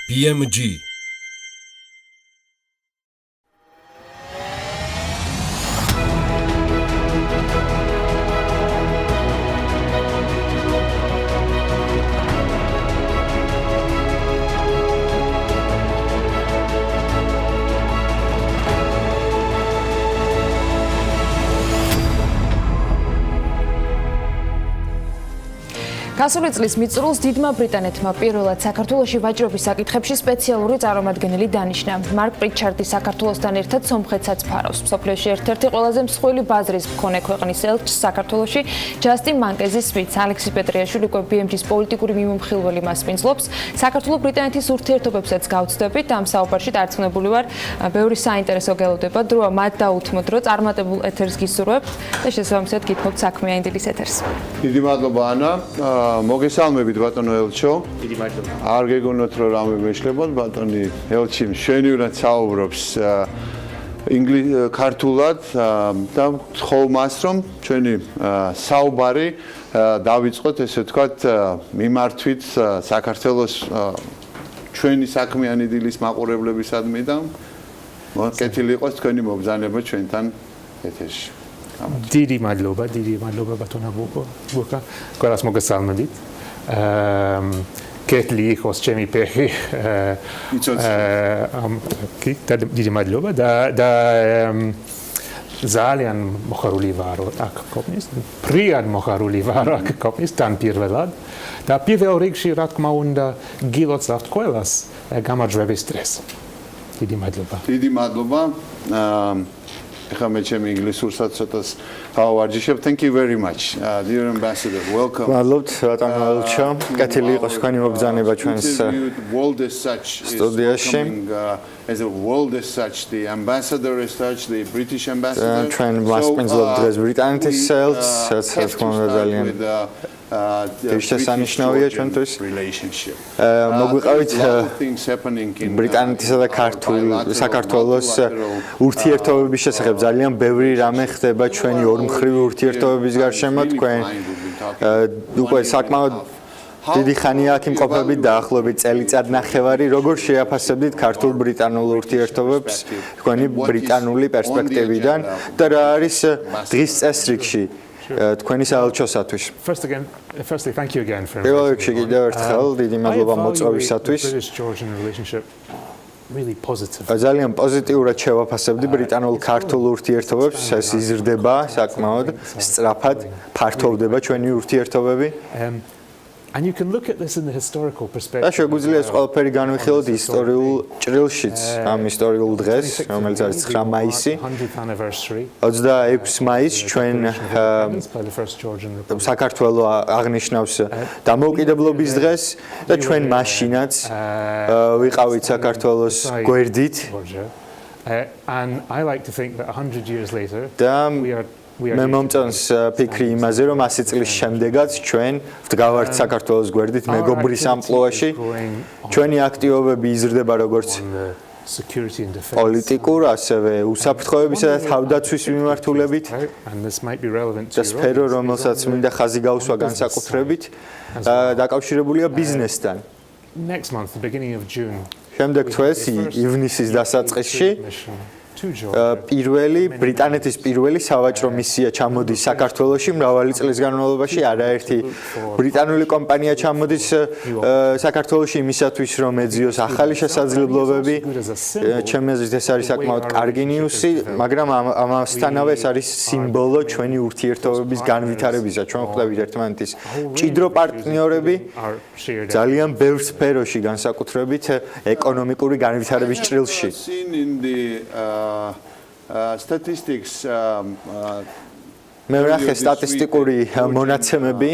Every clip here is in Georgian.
BMG. გასული წლის მიწურულს დიდმა ბრიტანეთმა პირველად საქართველოში ვაჭრობის საკითხებში სპეციალური წარმომადგენელი დანიშნა. მარკ პრიტჩარდი საქართველოსთან ერთად სომხეთსაც ფარავს. მსოფლიოში ერთ-ერთი ყველაზე მსხვილი ბაზრის მქონე ქვეყნის ელჩს საქართველოში ჯასტინ მაკენზის სმიტს ალექსი პეტრიაშვილი უკვე BMG-ის პოლიტიკური მიმომხილველი მასპინძლობს. საქართველო ბრიტანეთის ურთიერთობებსაც გავცდებით. ამ საუბარში დარწმუნებული ვარ, ბევრი საინტერესო გელოდება. დროა მათ დაუთმოთ, რომ წარმატებულ ეთერს გისურვებთ და შესაბამისად გითხოვთ საქმიანი დილის ეთერს. დიდი მადლობა ანა. მოგესალმებით ბატონო ელჩო. დიდი მადლობა. არ გეგონოთ რომ რამე მეშლებოდ ბატონი ელჩი მშვენივრად საუბრობს ქართულად და ხოვმას რომ ჩვენი საუბარი დავიწყოთ ესე ვთქვათ მიმართვით საქართველოს ჩვენი საქმიანი დილის მაყურებლებისადმი და მოკეთილი იყოს თქვენი მობრძანება ჩვენთან ეთერში. დიდი მადლობა ბატონო ბუკა. ყველას მოგესალმებით. კეთილი იყოს ჩემი ფეხი. დიდი მადლობა და ძალიან მოხარული ვარ აქ ყოფნის. პრიად მოხარული ვარ აქ ყოფნის თან პირველად. და პირველ რიგში რა თქმა უნდა გილოცავთ ყველას გამარჯვების დღეს. დიდი მადლობა. დიდი მადლობა. ეხლა მე ჩემი ინგლისურსაც ცოტას გავარჯიშებ. Thank you very much. Dear ambassador, welcome. მადლობთ ბატონო ელჩო. კეთილი იყოს თქვენი მობრძანება ჩვენს სტუდიაში. As a world as such, the ambassador as such, the British ambassador. ჩვენ მასპინძლობთ დღეს ბრიტანეთის ელჩს, რაც თქმა უნდა ძალიან შესანიშნავია ჩვენთვის. მოგვიყავით ბრიტანეთისა და საქართველოს ურთიერთობების შესახებ ძალიან ბევრი რამე ხდება ჩვენი ორმხრივი ურთიერთობების გარშემო. თქვენ უკვე საკმაოდ დიდი ხანია აქ იმყოფებით დაახლოებით წელიწადნახევარი. როგორ შეაფასებდით ქართულ-ბრიტანულ ურთიერთობებს თქვენი ბრიტანული პერსპექტივიდან და რა არის დღის წესრიგში თქვენი საელჩოსათვის? Firstly, thank you again for პირველ რიგში კიდევ ერთხელ დიდი მადლობა მოწვევისათვის. Really positive. ძალიან პოზიტიურად შევაფასებდი ბრიტანულ-ქართულ ურთიერთობებს. ეს იზრდება საკმაოდ სწრაფად, ფართოვდება ჩვენი ურთიერთობები. And you can look at this in the historical perspective. და შეგვიძლია ეს ყველაფერი განვიხილოთ ისტორიულ ჭრილშიც, ამ ისტორიულ დღეს, რომელიც არის 9 მაისი. 26 მაისს ჩვენ საქართველო აღნიშნავს დამოუკიდებლობის დღეს და ჩვენ მაშინაც ვიყავით საქართველოს გვერდით. And I like to think that 100 years later მე მომწონს ფიქრი იმაზე, რომ 100 წლის შემდეგაც ჩვენ ვდგავართ საქართველოს გვერდით მეგობრის ამპლუაში. ჩვენი აქტივობები იზრდება როგორც პოლიტიკურ, ასევე უსაფრთხოებისა და თავდაცვის მიმართულებით. და სფერო, რომელსაც მინდა ხაზი გავსვა განსაკუთრებით, დაკავშირებულია ბიზნესთან. Next month, the beginning of June. შემდეგ თვეს ივნისის დასაწყისში ბრიტანეთის პირველი სავაჭრო მისია ჩამოდის საქართველოში მრავალი წლის განმავლობაში. არაერთი ბრიტანული კომპანია ჩამოდის საქართველოში იმისათვის, რომ ეძიოს ახალი შესაძლებლობები. ჩემი აზრით ეს არის საკმაოდ კარგი ნიუსი, მაგრამ ამასთანავე ეს არის სიმბოლო ჩვენი ურთიერთობების განვითარებისა. ჩვენ ვხვდებით ერთმანეთის მჭიდრო პარტნიორები ძალიან ბევრ სფეროში, განსაკუთრებით ეკონომიკური განვითარების ჭრილში. Statistics მე ვახე სტატისტიკური მონაცემები.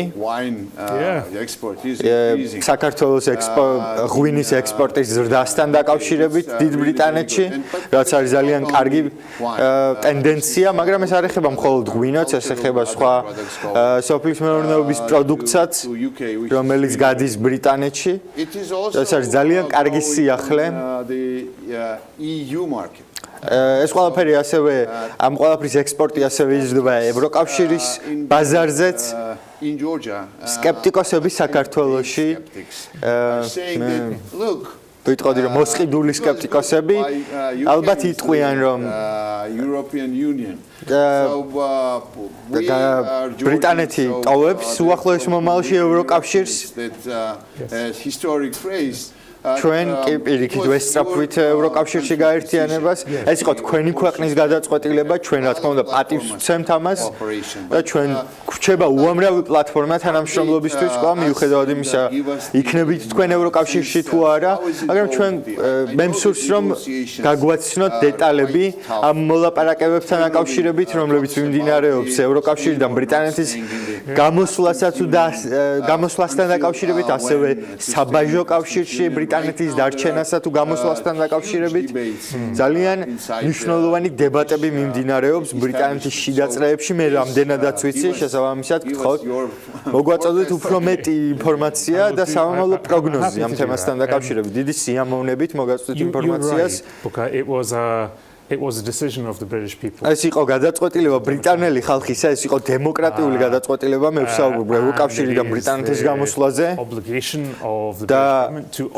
საქართველოს ღვინის ექსპორტის ზრდასთან დაკავშირებით დიდ ბრიტანეთში, რაც არის ძალიან კარგი ტენდენცია, მაგრამ ეს არ ეხება მხოლოდ ღვინოს, ეს ეხება სხვა სოფლის მეურნეობის პროდუქტსაც, რომელიც გადის ბრიტანეთში. ეს არის ძალიან კარგი სიახლე. ეს ყველაფერი ასევე ამ ყველაფრის ექსპორტი ასევე იზრდება ევროკავშირის ბაზარზეც. სკეპტიკოსები საქართველოში ვიტყოდი რომ მოსყიდული სკეპტიკოსები ალბათ იტყვიან რომ European Union. ბრიტანეთი ტოვებს უახლოეს მომავალში ევროკავშირს Historic phrase. ჩვენ კი პირიქით ვესწრაფვით ევროკავშირში გაერთიანებას. ეს იყო თქვენი ქვეყნის გადაწყვეტილება, ჩვენ რა თქმა უნდა პატივს ვცემთ ამას და ჩვენ გვრჩება უამრავი პლატფორმა თანამშრომლობისთვის, კვლავ მიუხედავად იმისა, იქნებით თქვენ ევროკავშირში თუ არა, მაგრამ ჩვენ მე მსურს რომ გაგვაცნოთ დეტალები ამ მოლაპარაკებებთან დაკავშირებით, რომლებიც მიმდინარეობს ევროკავშირიდან ბრიტანეთის გამოსვლასთან დაკავშირებით, ასევე საბაჟო კავშირში ბრიტანეთის დარჩენასა თუ გამოსვლასთან დაკავშირებით ძალიან მნიშვნელოვანი დებატები მიმდინარეობს ბრიტანეთის შიდა წრეებში. მე რამდენადაც ვიცი, შესაბამისად გთხოვთ მოგვაწოდეთ უფრო მეტი ინფორმაცია და სამომავლო პროგნოზი ამ თემასთან დაკავშირებით. დიდი სიამოვნებით მოგაწოდეთ ინფორმაციას. It was a decision of the British people. ეს იყო გადაწყვეტილება ბრიტანელი ხალხისა, ეს იყო დემოკრატიული გადაწყვეტილება, მე ვსაუბრობ ევროკავშირიდან ბრიტანეთის გამოსვლაზე. და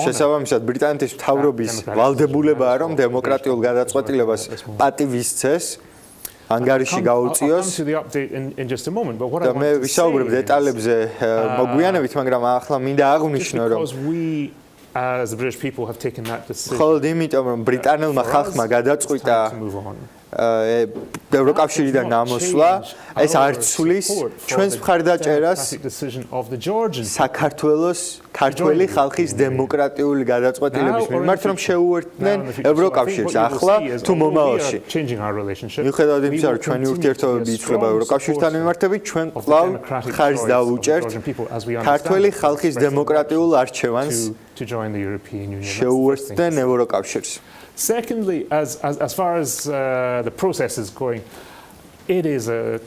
შესაბამისად ბრიტანეთის მთავრობის ვალდებულებაა რომ დემოკრატიულ გადაწყვეტილებას პატივი სცეს. ანგარიში გაუწიოს. და მე ვისაუბრებ დეტალებზე მოგვიანებით, მაგრამ ახლა მინდა აღვნიშნო რომ as the British people have taken that decision. ხოლოდ იმიტომ რომ ბრიტანელმა ხალხმა გადაწყვიტა ევროკავშირიდან გამოსვლა, ეს არ ცვლის ჩვენს მხარდაჭერას საქართველოს ქართველი ხალხის დემოკრატიული გადაწყვეტილების მიმართ, რომ შეუერთდნენ ევროკავშირს ახლა თუ მომავალში. მიუხედავად იმისა, რომ ჩვენი ურთიერთობები იცვლება ევროკავშირთან მიმართებით, ჩვენ კვლავ ხარჯს დავუჭერთ ქართველი ხალხის დემოკრატიულ არჩევანს შეუერთდნენ ევროკავშირს. Secondly, as far as the process is going, it is a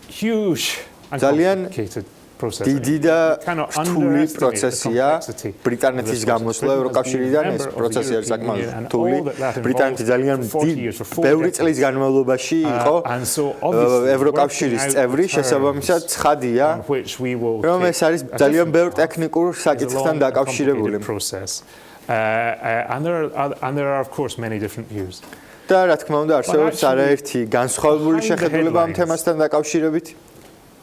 huge and complicated process. დიდი და რთული პროცესია ბრიტანეთის გამოსვლა ევროკავშირიდან. ეს პროცესი არის საკმაოდ რთული. ბრიტანეთი ძალიან ბევრი წლის განმავლობაში იყო ევროკავშირის წევრი, შესაბამისად ცხადია, რომ ეს არის ძალიან ბევრ ტექნიკურ საკითხთან დაკავშირებული. And there are of course many different views. და რა თქმა უნდა არსებობს არაერთი განსხვავებული შეხედულება ამ თემასთან დაკავშირებით.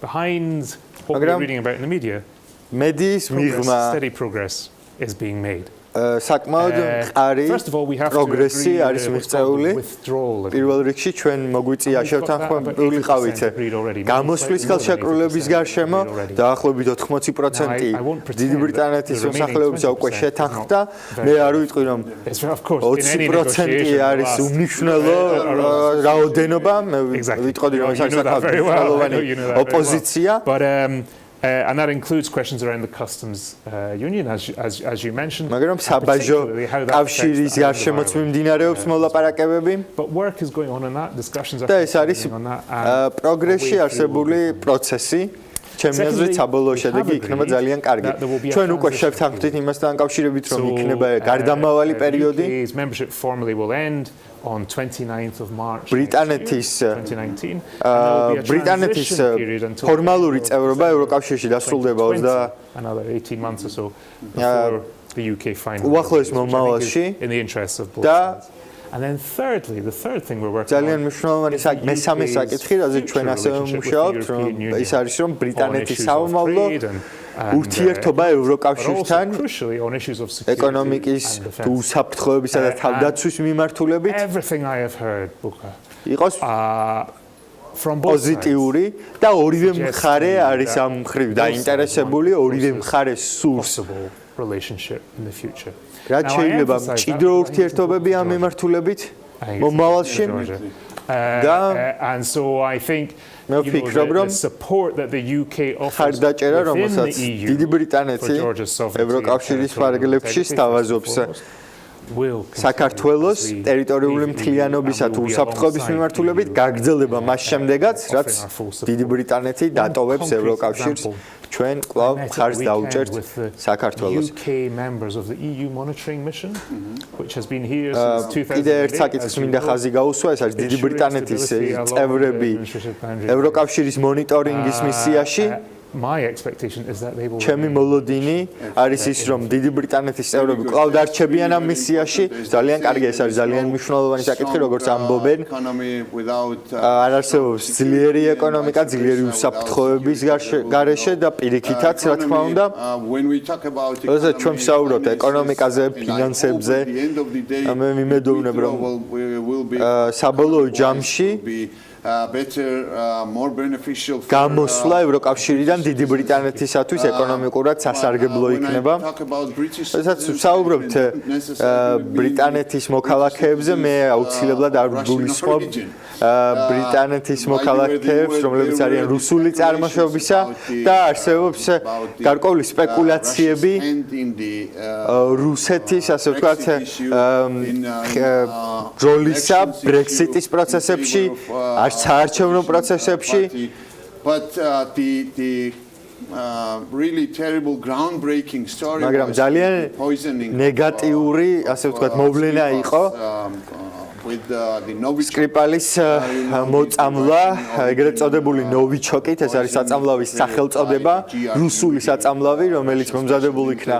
Behind what we're reading about in the media, მედიის მიღმა steady progress is being made. საკმაოდ მყარი პროგრესი არის მიღწეული. პირველ რიგში ჩვენ მოგვიწია შევთანხმებულიყავით გამოსვლის ხელშეკრულების გარშემო დაახლოებით 80% დიდი ბრიტანეთის მოსახლეობისა უკვე შეთანხმდა. მე არ ვიტყვი რომ 20% არის უმნიშვნელო რაოდენობა, მე ვიტყოდი რომ ეს არის საკმაოდ მნიშვნელოვანი ოპოზიცია. And that includes questions around the customs union, as you mentioned. მაგრამ საბაჟო კავშირის გარშემოც მიმდინარეობს მოლაპარაკებები. But work is going on in that, discussions are going on that. პროგრესში არსებული პროცესი ჩემი აზრით საბოლოო შედეგი იქნება ძალიან კარგი. ჩვენ უკვე შევთანხმდით იმასთან დაკავშირებით, რომ იქნება გარდამავალი პერიოდი. Membership formally will end on 29th of March ბრიტანეთის 2019. ბრიტანეთის ფორმალური წევრობა ევროკავშირში დასრულდება another 18 months or so before the UK finally უახლოეს მომავალში in the interests of both sides. And then thirdly, the third thing we're working on. ძალიან მნიშვნელოვანი მესამე საკითხი, რაზეც ჩვენ ასევე ვმუშაობთ, რომ ის არის რომ ბრიტანეთის სამომავლო ურთიერთობა ევროკავშირთან ეკონომიკის თუ უსაფრთხოებისა და თავდაცვის მიმართულებით იყოს პოზიტიური და ორივე მხარე არის ამ მხრივ დაინტერესებული, ორივე მხარე სურს relationship in the future. რაც შეიძლება მჭიდრო ურთიერთობები ამ მიმართულებით მომავალში and so I think მე ვფიქრობ რომ ხარდაჭერა რომელსაც დიდი ბრიტანეთი ევროკავშირის ფარგლებში სთავაზობს საქართველოს ტერიტორიული მთლიანობისა თუ უსაფრთხოების მიმართულებით გაგრძელდება მას შემდეგაც რაც დიდი brიტანეთი დატოვებს ევროკავშირს ჩვენ კვლავ მხარს დაუჭერთ საქართველოს კიდე ერთ საკითხს მინდა ხაზი გაუსვა ეს არის დიდი ბრიტანეთის წევრები ევროკავშირის მონიტორინგის მისიაში my expectation is that they will ჩემი მოლოდინი არის ის, რომ დიდი ბრიტანეთის წევრები კვლავ დარჩებიან ამ მისიაში. ძალიან კარგი, ეს არის ძალიან მნიშვნელოვანი საკითხი, როგორც ამბობენ. არ არსებობს ძლიერი ეკონომიკა, ძლიერი უსაფრთხოების გარეშე და პირიქითაც, რა თქმა უნდა. როდესაც ჩვენ ვსაუბრობთ ეკონომიკაზე, ფინანსებზე, მე მიმედოვნებ, რომ საბოლოო ჯამში გამოსვლა ევროკავშირიდან დიდი ბრიტანეთისათვის ეკონომიკურად სასარგებლო იქნება. როდესაც ვსაუბრობთ ბრიტანეთის მოქალაქეებზე, მე აუცილებლად არ გულისხმობ ბრიტანეთის მოქალაქეებს, რომლებიც არიან რუსული წარმოშობისა და არსებობს გარკვეული სპეკულაციები რუსეთის, ასე ვთქვათ, როლისა ბრექსიტის პროცესებში, საარჩევნო პროცესებში. მაგრამ ძალიან ნეგატიური, ასე ვთქვათ, მოვლენა იყო სკრიპალის მოწამვლა, ეგრეთ წოდებული ნოვიჩოკით, ეს არის საწამლავის სახელწოდება, რუსული საწამლავი, რომელიც მომზადებული იქნა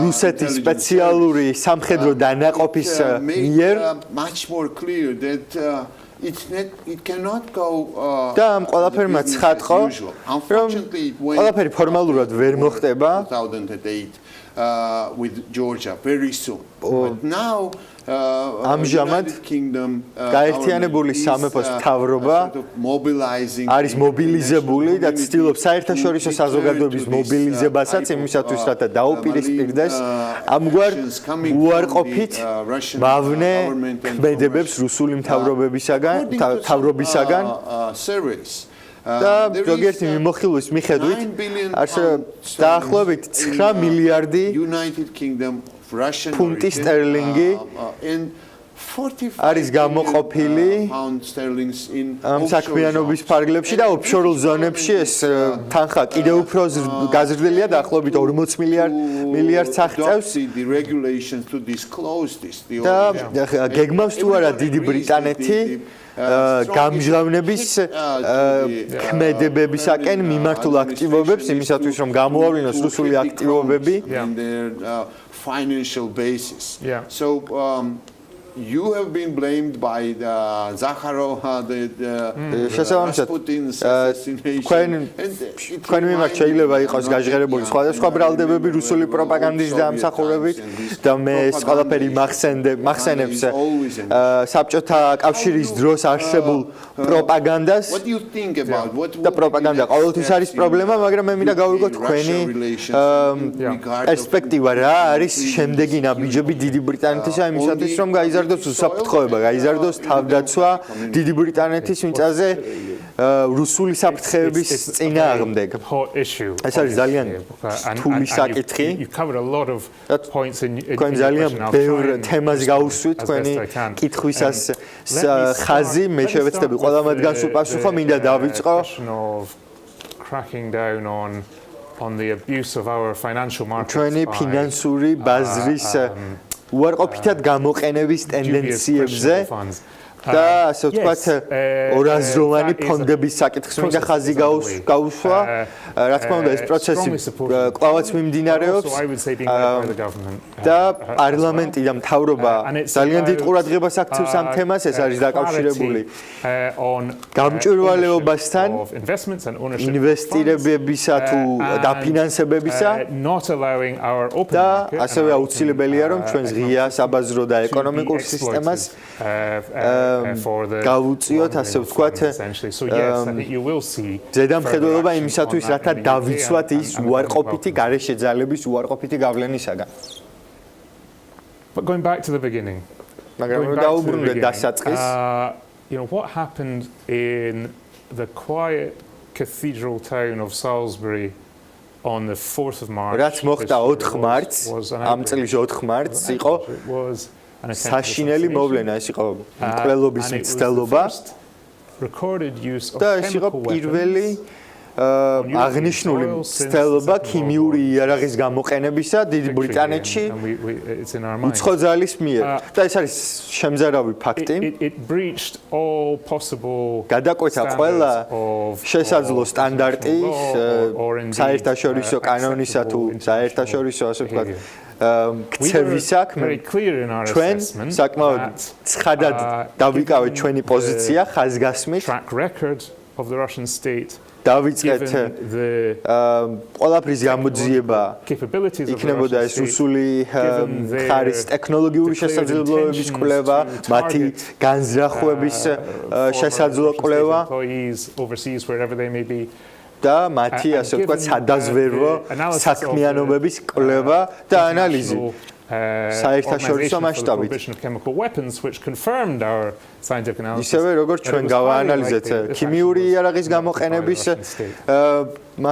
რუსეთის სპეციალური სამხედრო დანაყოფის მიერ. და ამ ყველაფერმა ცხადყო, რომ ყველაფერი ფორმალურად ვერ მოხდება. ამჟამად გაერთიანებული სამეფოს მთავრობა არის მობილიზებული და ცდილობს საერთაშორისო საზოგადოების მობილიზებასაც იმისათვის, რათა დაუპირისპირდეს ამგვარ უარყოფით მავნე ქმედებებს რუსული მთავრობისაგან და ზოგიერთი მიმოხილვის მიხედვით დაახლოებით 9 მილიარდი ფუნტი სტერლინგი არის გამოყოფილი ამ საქმიანობის ფარგლებში და ოფშორულ ზონებში ეს თანხა კიდევ უფრო გაზრდილია, დაახლოებით 40 მილიარდს აღწევს. და გეგმავს თუ არა დიდი ბრიტანეთი გამჟღავნების ქმედებებისაკენ მიმართულ აქტივობებს, იმისათვის რომ გამოავლინოს რუსული აქტივობები. Financial basis. So you have been blamed by Zakharov, Putin's assassination. თქვენ მიმართ შეიძლება იყოს გაჟღერებული სხვადასხვა ბრალდებები რუსული პროპაგანდის დამსახურებით და მე ეს ყველაფერი მახსენებს საბჭოთა კავშირის დროს არსებულ პროპაგანდას. და პროპაგანდა ყოველთვის არის პრობლემა, მაგრამ მე მინდა გავიგო თქვენი პერსპექტივა რა არის შემდეგი ნაბიჯები დიდი ბრიტანეთისა იმისათვის, რომ გაიზარდოს უსაფრთხოება, გაიზარდოს თავდაცვა დიდი ბრიტანეთის მიწაზე რუსული საფრთხეების წინააღმდეგ. ეს არის ძალიან რთული საკითხი. თქვენ ძალიან ბევრ თემას გაუსვით თქვენი კითხვისას ხაზი, მე შევეცდები ყველა მათგანს უპასუხო, მინდა დავიწყო ჩვენი ფინანსური ბაზრის უარყოფითად გამოყენების ტენდენციებზე და ასე ვთქვათ ორაზროვანი ფონდების საკითხს მინდა ხაზი გაუსვა. რა თქმა უნდა ეს პროცესი კვლავაც მიმდინარეობს და პარლამენტი და მთავრობა ძალიან დიდ ყურადღებას აქცევს ამ თემას. ეს არის დაკავშირებული გამჭვირვალეობასთან, ინვესტირებებისა თუ დაფინანსებებისა და ასევე აუცილებელია რომ ჩვენს ღია საბაზრო და ეკონომიკურ სისტემას გავუწიოთ, ასე ვთქვათ, ზედამხედველობა იმისათვის, რათა დავიცვათ ის უარყოფითი გარეშე ძალების უარყოფითი გავლენისაგან. Going back to the beginning. მაგრამ დაუბრუნდეთ დასაწყისს. What happened in the quiet cathedral town of Salisbury on the 4th of March. რაც მოხდა 4 მარტს, ამ წლის 4 მარტს იყო საშინელი მოვლენა, ეს იყო მკვლელობის მცდელობა და ეს იყო პირველი აღნიშნული მცდელობა ქიმიური იარაღის გამოყენებისა დიდ ბრიტანეთში უცხო ძალის მიერ. და ეს არის შემზარავი ფაქტი. გადაკვეთა ყველა შესაძლო სტანდარტი საერთაშორისო კანონისა თუ საერთაშორისო ასე ვთქვათ ქცევის საქმე ჩვენ საკმაოდ ცხადად დავიკავეთ ჩვენი პოზიცია ხაზგასმით დავიწყეთ ყველაფრის გამოძიება იქნებოდა ეს რუსული მხარის ტექნოლოგიური შესაძლებლობების კვლევა მათი განზრახვების შესაძლო კვლევა და მათი ასე ვთქვათ სადაზვერვო საქმიანობების კვლევა და ანალიზი საერთაშორისო მასშტაბით. ისევე როგორც ჩვენ გავაანალიზეთ ქიმიური იარაღის გამოყენების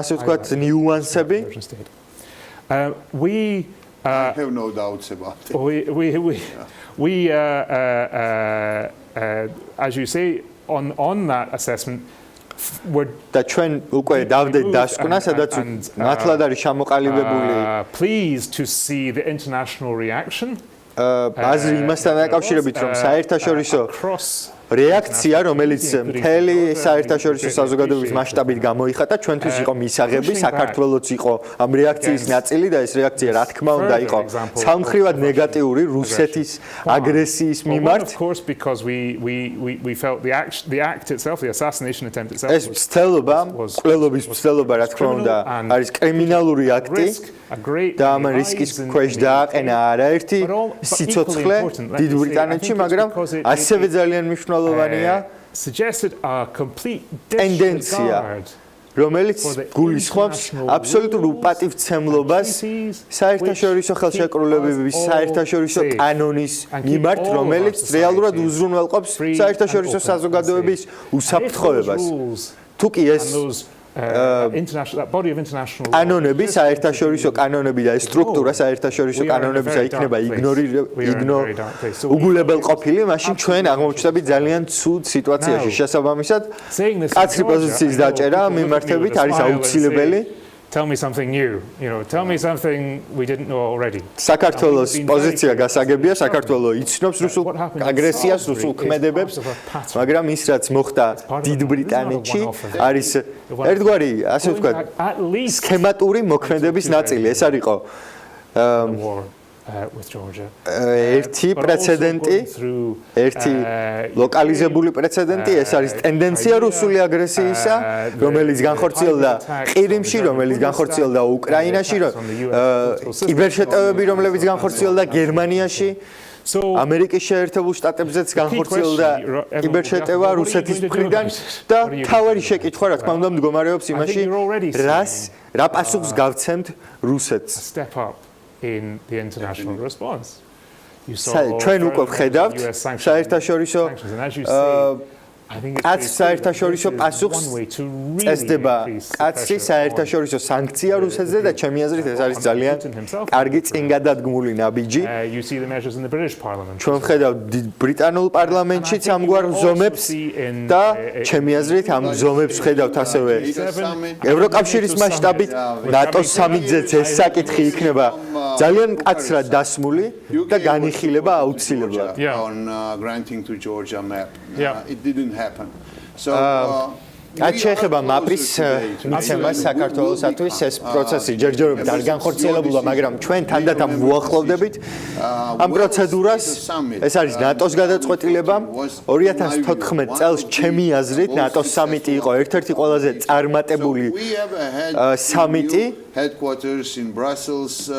ასე ვთქვათ ნიუანსები. I have no doubts about it. We as you say on that assessment და ჩვენ უკვე დავდეთ დასკვნა, სადაც ნათლად არის ჩამოყალიბებული pleased to see the international reaction აზრი იმასთან დაკავშირებით, რომ საერთაშორისო რეაქცია, რომელიც მთელი საერთაშორისო საზოგადოების მასშტაბით გამოიხატა, ჩვენთვის იყო მისაღები, საქართველოც იყო ამ რეაქციის ნაწილი და ეს რეაქცია რა თქმა უნდა იყო სამხრივად ნეგატიური რუსეთის აგრესიის მიმართ. ეს მცდელობა, მკვლელობის მცდელობა რა თქმა უნდა არის კრიმინალური აქტი და ამ რისკის ქვეშ დააყენა არაერთი სიცოცხლე დიდ ბრიტანეთში, მაგრამ ასევე ძალიან მნიშვნელოვანია ტენდენცია, რომელიც გულისხმობს აბსოლუტურ უპატივცემლობას საერთაშორისო ხელშეკრულებების, საერთაშორისო კანონის მიმართ, რომელიც რეალურად უზრუნველყოფს საერთაშორისო საზოგადოების უსაფრთხოებას. თუ კი ეს კანონები, საერთაშორისო კანონები და ეს სტრუქტურა საერთაშორისო კანონებისა იქნება უგულებელ ყოფილი, მაშინ ჩვენ აღმოჩნდებით ძალიან ცუდ სიტუაციაში. შესაბამისად, კაცრი პოზიციის დაჭერა მიმართებით არის აუცილებელი. Tell me something new, tell me something we didn't know already. საქართველოს პოზიცია გასაგებია, საქართველო იცნობს რუსულ აგრესიას, რუსულ ქმედებებს, მაგრამ ის რაც მოხდა დიდ ბრიტანეთში არის ერთგვარი, ასე ვთქვათ, სქემატური მოქმედების ნაწილი. ეს არ იყო ერთი პრეცედენტი, ერთი ლოკალიზებული პრეცედენტი, ეს არის ტენდენცია რუსული აგრესიისა, რომელიც განხორციელდა ყირიმში, რომელიც განხორციელდა უკრაინაში, კიბერშეტევები, რომლებიც განხორციელდა გერმანიაში, ამერიკის შეერთებულ შტატებზეც განხორციელდა კიბერშეტევა რუსეთის მხრიდან და თავარი შეკითხვა რა თქმა უნდა მდგომარეობს იმაში, რა პასუხს გავცემთ რუსეთს. In the international response. ჩვენ უკვე ვხედავთ საერთაშორისო კაც საერთაშორისო პასუხს წესდება კაცი საერთაშორისო სანქცია რუსეთზე და ჩემი აზრით ეს არის ძალიან კარგი წინგადადგმული ნაბიჯი. ჩვენ ვხედავთ ბრიტანულ პარლამენტშიც ამგვარ ზომებს და ჩემი აზრით ამ ზომებს ვხედავთ ასევე ევროკავშირის მასშტაბით, ნატოს სამიტზეც ეს საკითხი იქნება ძალიან მკაცრად დასმული და განიხილება აუცილებლად. It didn't happen. So რაც შეეხება მაპრის მიცემას საქართველოსათვის, ეს პროცესი ჯერჯერობით არ განხორციელებულა, მაგრამ ჩვენ თანდათან ვუახლოვდებით ამ პროცედურას. ეს არის ნატოს გადაწყვეტილება. 2014 წელს ჩემი აზრით ნატოს სამიტი იყო ერთ-ერთი ყველაზე წარმატებული სამიტი. Headquarters in Brussels,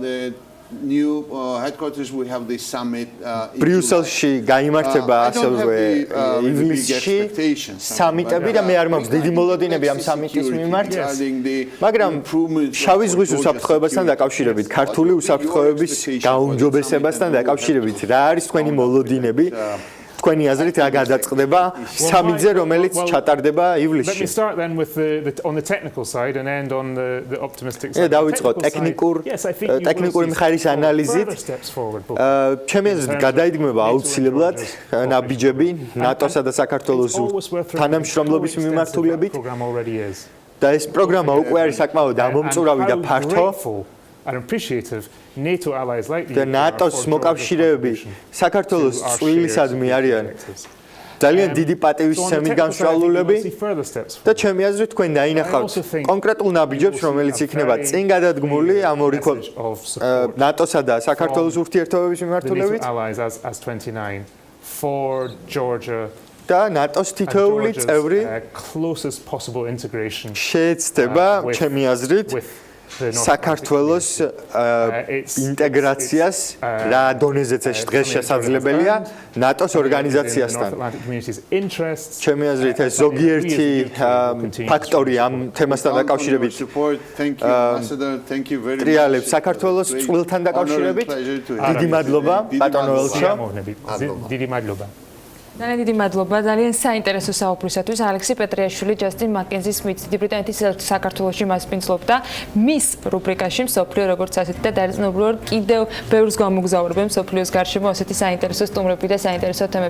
the new headquarters we have this summit ბრიუსელში გაიმართება ასევე ივლისში სამიტები და მე არ მაქვს დიდი მოლოდინები ამ სამიტის მიმართ, მაგრამ შავი ზღვის უსაფრთხოებასთან დაკავშირებით, ქართული უსაფრთხოების გაუმჯობესებასთან დაკავშირებით რა არის თქვენი მოლოდინები თქვენი აზრით რა გადაწყდება სამიძე რომელიც ჩატარდება Let me ივლისში start then with on the technical side and end on the optimistic ე side. დავიწყო ტექნიკური მხარის ანალიზით ჩემი აზრით გადაიდგმება აუცილებლად ნაბიჯები ნატოსა და საქართველოს თანამშრომლობის მიმართულებით და ეს პროგრამა უკვე არის საკმაოდ ამომწურავი და ფართო and appreciative NATO allies like the და ნატოს მოკავშირეები საქართველოს წვლილისადმი არიან ძალიან დიდი პატივისცემით განსწავლულები და ჩემი აზრით თქვენ დაინახავთ კონკრეტულ ნაბიჯებს რომელიც იქნება წინ გადადგმული ამ ორი ნატოსა და საქართველოს ურთიერთობების მიმართულებით და ნატოს თითოეული წევრი შეეცდება ჩემი აზრით საქართველოს ინტეგრაციას რა დონეზეც ეს დღეს შესაძლებელია ნატოს ორგანიზაციასთან. ჩემი აზრით ეს ზოგიერთი ფაქტორი ამ თემასთან დაკავშირებით ტრიალებს საქართველოს წყვილთან დაკავშირებით. დიდი მადლობა ბატონო ელჩო. დიდი მადლობა. დიდი მადლობა ძალიან საინტერესო საუბრისათვის ალექსი პეტრიაშვილი ჯასტინ მაკენზი სმიტი ბრიტანეთის საქართველოში მასპინძლობდა მის რუბრიკაში მსოფლიო როგორც ასეთი და დაძნობრივად კიდევ ბევრს გამოგზაურებენ მსოფლიოს გარშემო ასეთი საინტერესო სტუმრები და საინტერესო თემები